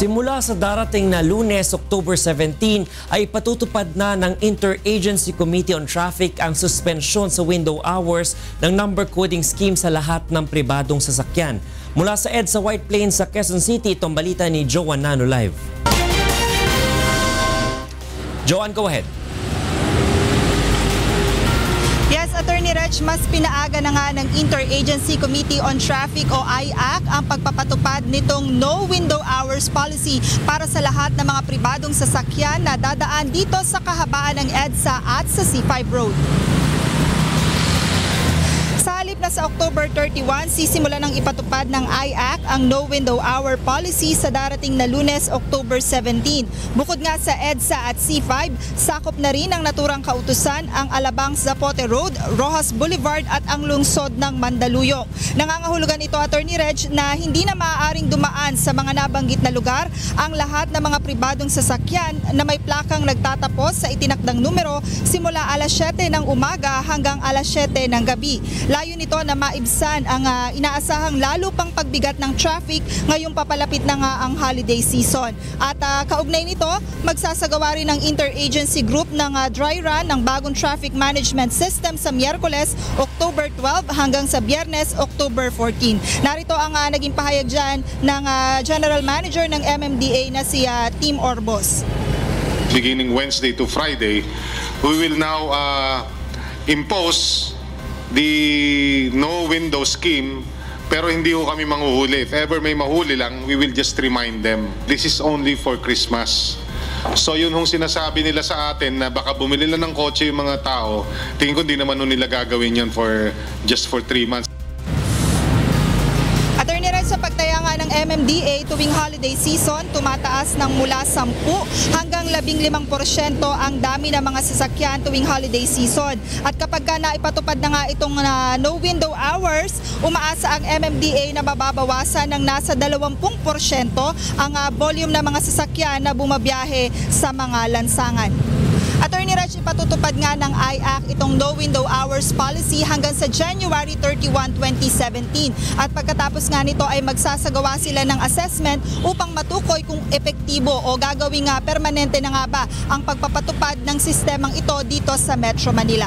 Simula sa darating na Lunes, October 17, ay patutupad na ng Interagency Committee on Traffic ang suspensyon sa window hours ng number coding scheme sa lahat ng pribadong sasakyan. Mula sa EDSA White Plains sa Quezon City, itong balita ni Joan Nano Live. Joan, go ahead. Yes, Attorney Reg, mas pinaaga na nga ng Interagency Committee on Traffic o IAC ang pagpapatupad nitong no window hours policy para sa lahat ng mga pribadong sasakyan na dadaan dito sa kahabaan ng EDSA at sa C5 Road. Sa halip na sa October 31, sisimula ng ipatupad ng IAC ang no window hour policy sa darating na Lunes, October 17. Bukod nga sa EDSA at C5, sakop na rin ang naturang kautusan ang Alabang Zapote Road, Rojas Boulevard at ang lungsod ng Mandaluyong. Nangangahulugan ito, Attorney Reg, na hindi na maaaring dumaan sa mga nabanggit na lugar ang lahat ng mga pribadong sasakyan na may plakang nagtatapos sa itinakdang numero simula alas 7 ng umaga hanggang alas 7 ng gabi. Layo nito na maibsan ang inaasahang lalo pang pagbigat ng traffic ngayong papalapit na nga ang holiday season. At kaugnay nito, magsasagawa rin ng interagency group ng dry run ng bagong traffic management system sa Miyerkules, October 12 hanggang sa Biyernes, October 14. Narito ang naging pahayag dyan ng General Manager ng MMDA na si Tim Orbos. Beginning Wednesday to Friday, we will now impose the no window scheme, pero hindi ho kami manghuhuli. If ever may mahuli lang, we will just remind them. This is only for Christmas. So yun hong sinasabi nila sa atin na baka bumili lang ng kotse yung mga tao, tingin ko hindi naman nila gagawin yun just for 3 months. Attorney Reg, sa pagtaya nga ng MMDA tuwing holiday season, tumataas ng mula 10 hanggang 15% ang dami ng mga sasakyan tuwing holiday season. At kapag naipatupad na nga itong no window hours, umaasa ang MMDA na mababawasan ng nasa 20% ang volume ng mga sasakyan na bumabiyahe sa mga lansangan. Attorney Reg, ipatutupad nga ng IAC itong no window hours policy hanggang sa January 31, 2017. At pagkatapos nga nito ay magsasagawa sila ng assessment upang matukoy kung epektibo o gagawing permanente na nga ba ang pagpapatupad ng sistemang ito dito sa Metro Manila.